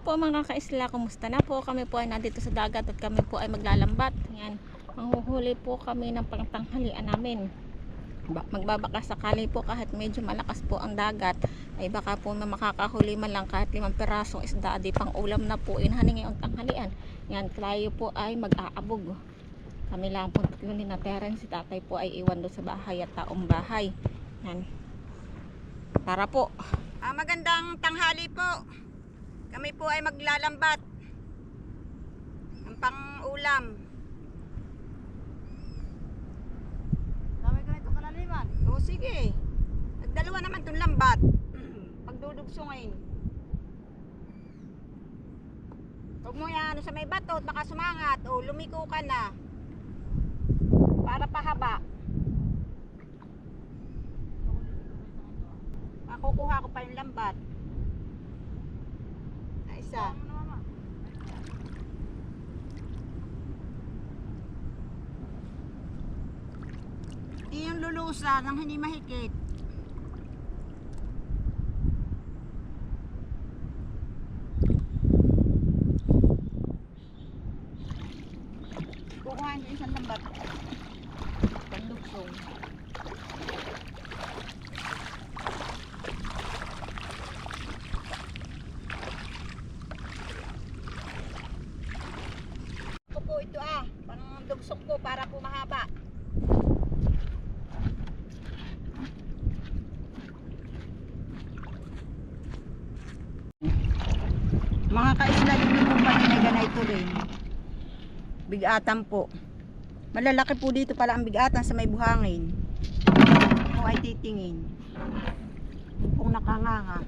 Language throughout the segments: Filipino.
po mga kaisla, kumusta na po? Kami po ay nandito sa dagat at kami po ay maglalambat. Yan, manghuhuli po kami ng pangtanghalian namin. Magbabaka sakali po kahit medyo malakas po ang dagat ay baka po makakahuli man lang kahit 5 pirasong isda, di pang ulam na po inhaning ngayong tanghalian. Yan, tayo po ay mag-aabog. Kami lang po tatlo ni na parents, si tatay po ay iwan doon sa bahay at taong bahay. Yan, tara po. Magandang tanghali po. Kami po ay maglalambat ang pang-ulam. Dami ganito kalaliman. O sige. Nagdalawa naman itong lambat. Pagdudugsungin. Huwag mo yan sa may bato, baka sumangat. O lumiko ka na. Para pahaba. Makukuha ko pa yung lambat. Isa. Hindi yung lulusa nang hindi mahigit. Kukuhain ko isang lambat. Panduksong. Ito pang dugsok ko para po mahaba. Mga kaisla, dito po pala na ganito rin. Bigatan po. Malalaki po dito pala ang bigatan sa may buhangin. Kung ay titingin. Kung nakanganga.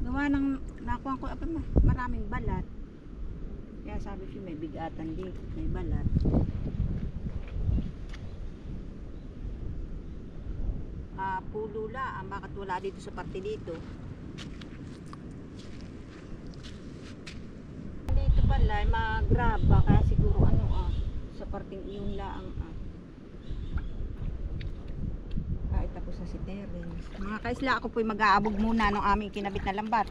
Gawa ng nakuha ko maraming balat. Kaya sabi ko may bigatan dito, may balat. Pulula, bakit wala dito sa parte dito? Dito pala mag-graba kaya siguro sa parting iyon lang tapos na si Terence. Mga kaisla, ako po'y mag-aabog muna ng aming kinabit na lambat.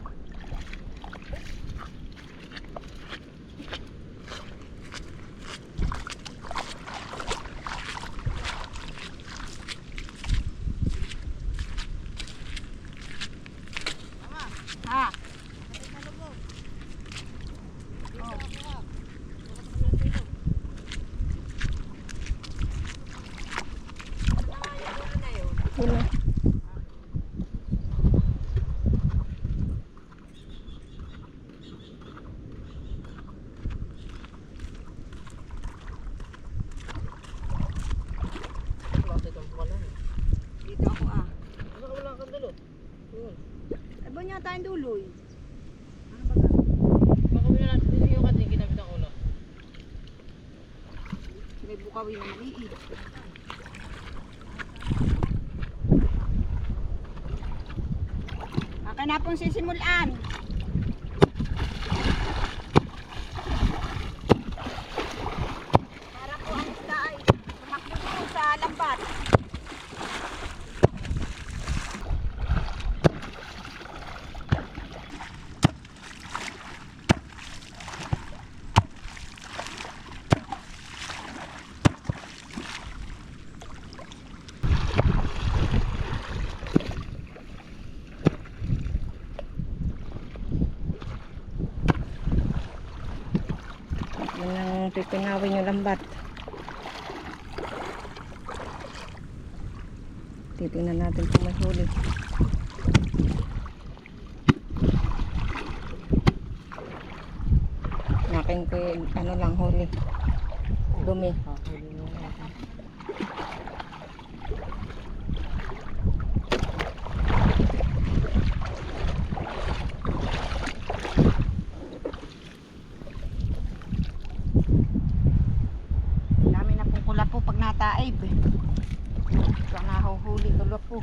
Ha? Dito ako wala kang dulot. Aba niya tayong duloy. Ano ba ka? Makawin na natin yung kasi kinabit ang ulo. May bukawin na maliit. Akin na pong sisimulan. Para po ang isda ay tumakbo po sa lambat. Yan ang pipinawin yung lambat. Titingnan natin kung may huli. Akin ko lang huli. Dumi. Dami na pong kulap po pag nataib. Ito ang nahuhuli kulap po.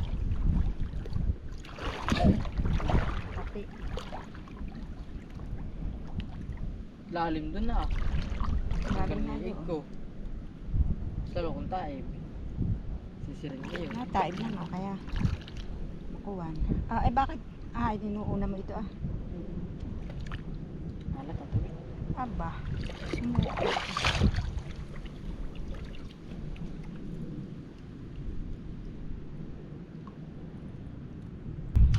Pati. Lalim dun na. Lalim na Kaniig doon. ko. Sa lokong taib. Sisirin kayo. Nataib na no, kaya makuwan. Ah, eh bakit? Ah, inuuna mo ito ah. Alat ang tubig. Aba, sumuko.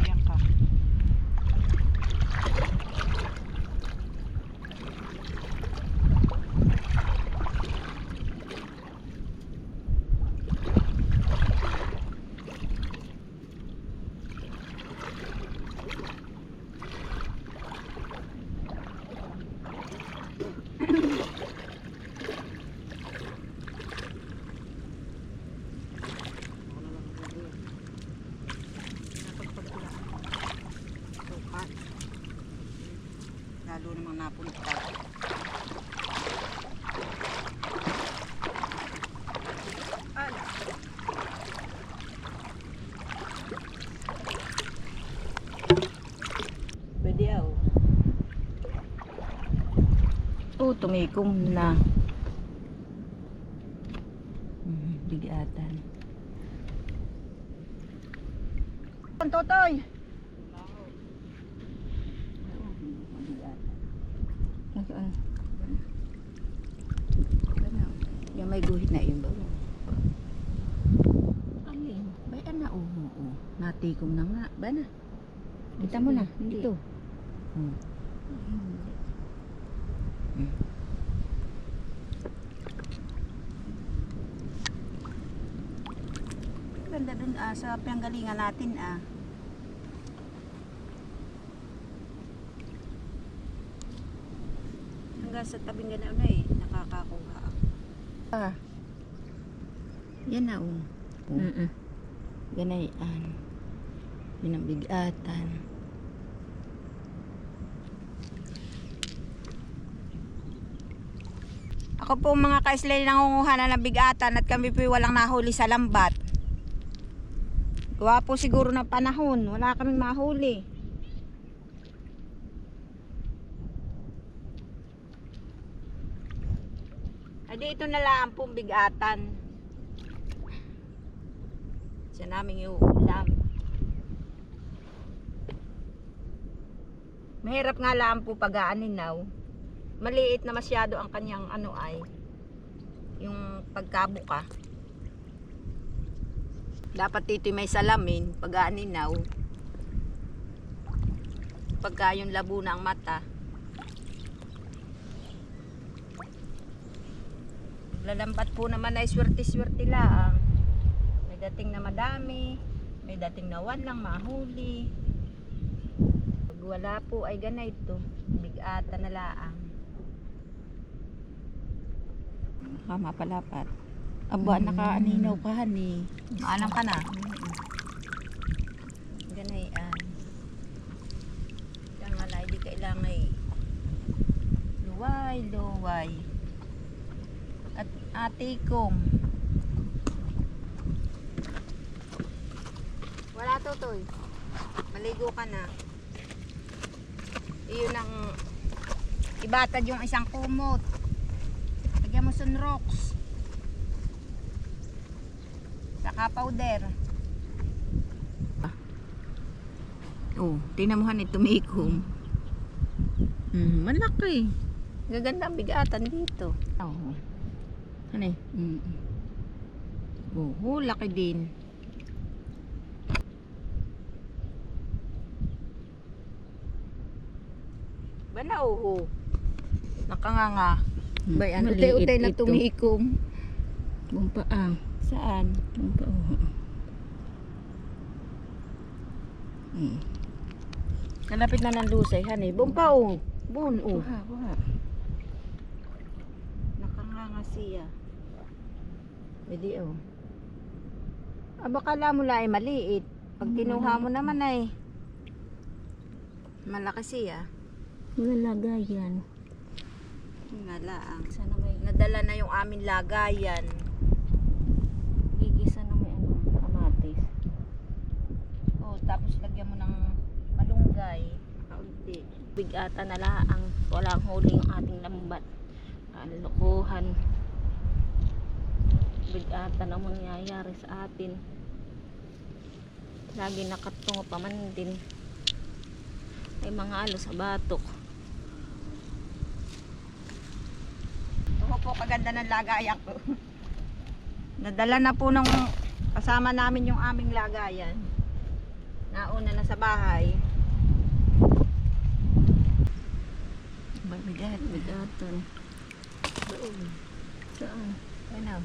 Ayan ka. Sukat. Lalo namang napunta. Ala. Pwede ako. Oh, tumikom na. Bigatan. Totoy! Nasaan? Yung may guhit na yun ba? Alin? Bayan na, oo. Natikom na nga. Ba na? Kita mo na. Hindi. Ito. Ganda dun sa pinanggalingan natin Hanggang sa tabing gano'n na nakakakuha ako. Yan na Ganayan. Yun ang bigatan. Ako po mga ka-islay nangunguha na ng bigatan at kami po walang nahuli sa lambat. Gawa po siguro ng panahon. Wala kaming mahuli. Ay dito na lang pong bigatan. Siya namin iuulam. Mahirap nga lang po pag-aaninaw. Maliit na masyado ang kanyang yung pagkabuka. Dapat dito may salamin pag-aaninaw. Pagka yung labo na ang mata. Lalambat po naman ay swerte-swerte lang. May dating na madami, may dating na walang mahuli. Pag wala po ay ganito, bigata na laang. Mapalapat. Aba, nakaaninaw ka hani. Maalam ka na. Ganayan. Kaya nga lang, hindi kailangan luway. At atikom. Wala Totoy. Maligo ka na. Iyon ang ibatad yung isang kumot. Lagyan mo sunrocks. Saka powder. Oh, tinamuhan ito tumikom. Malaki. Gaganda ang bigatan dito. Oh. Ano eh? Oh, laki din. Bana nakanganga. Bayan, utay-utay na tumikom. Bumpaang. Saan? Bumpaang. Kalapit na ng lusay, hani. Bumpao. Buno. Buha. Nakanganga siya. Pwede Baka mo lang ay maliit. Pag kinuha mo naman ay malaki siya. Wala lagayan. Nga laang. Sana may Nadala na yung amin lagayan. gigisa na may kamatis. Oh, tapos lagyan mo ng malunggay. Kaunti. Bigata na laang. Walang huli yung ating lambat. Kalokohan. bigatan ang mangyayari sa atin. Lagi nakatungo pa man din. Ay mga alo sa batok. Ito po kaganda ng lagayan ko. Nadala na po ng kasama namin yung aming lagayan. Nauna na sa bahay. Bigat. Bigatan. Saan? Ano?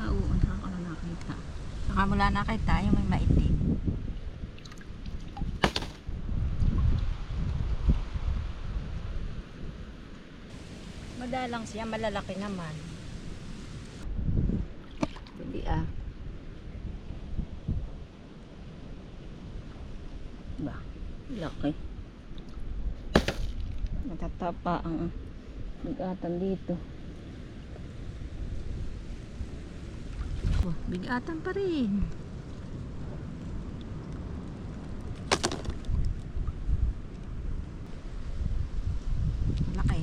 Oo, ang saan ka na nakita. Saka mula nakita yung may maitim. Madalang siya, malalaki naman. Hindi ah. Ba, laki. Natatapa ang bigatan dito. Oh, bigatan pa rin. Malaki.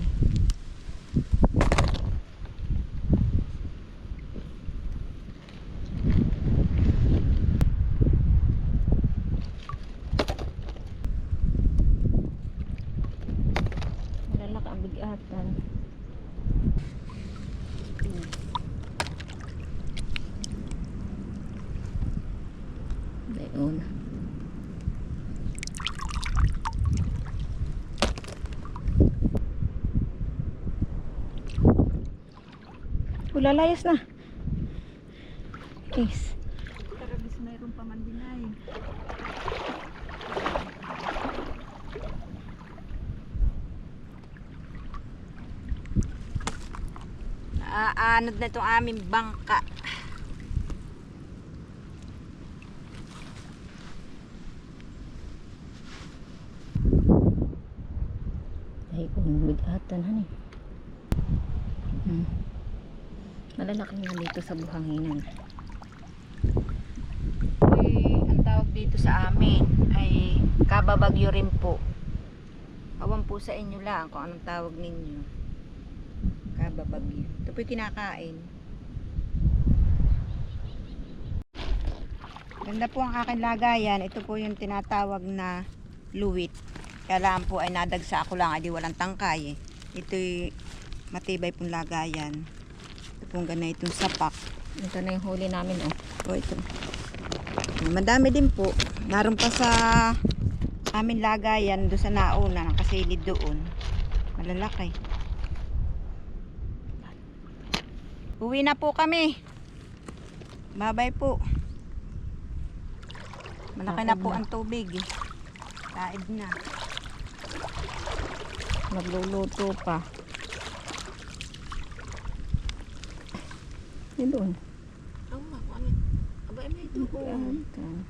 Malalaki ang bigatan. Ayun. Lalayas na. Is. Karabis mayroon pa man din ay. Aanod na itong aming bangka. Ay, kung bigatan hani. Malalaki nga dito sa buhanginan. Ang tawag dito sa amin ay kababagyo rin po. Awan po sa inyo lang kung anong tawag ninyo. Kababagyo. Ito po yung kinakain. Ganda po ang aking lagayan. Ito po yung tinatawag na luwit. Kailangan po ay nadagsa ako lang, ay di walang tangkay. Ito'y matibay pong lagayan. Ito pong ganitong sapak. Ito na yung huli namin, oh. O ito. Madami din po. Naroon pa sa amin lagayan doon sa nauna, nakasilid doon. Malalaki. Uwi na po kami. Bye-bye po. Malaki na po ang tubig. Taib na. Nagluluto pa. Yun doon. Oo nga, ano? Aba, may ito po. Bigatan.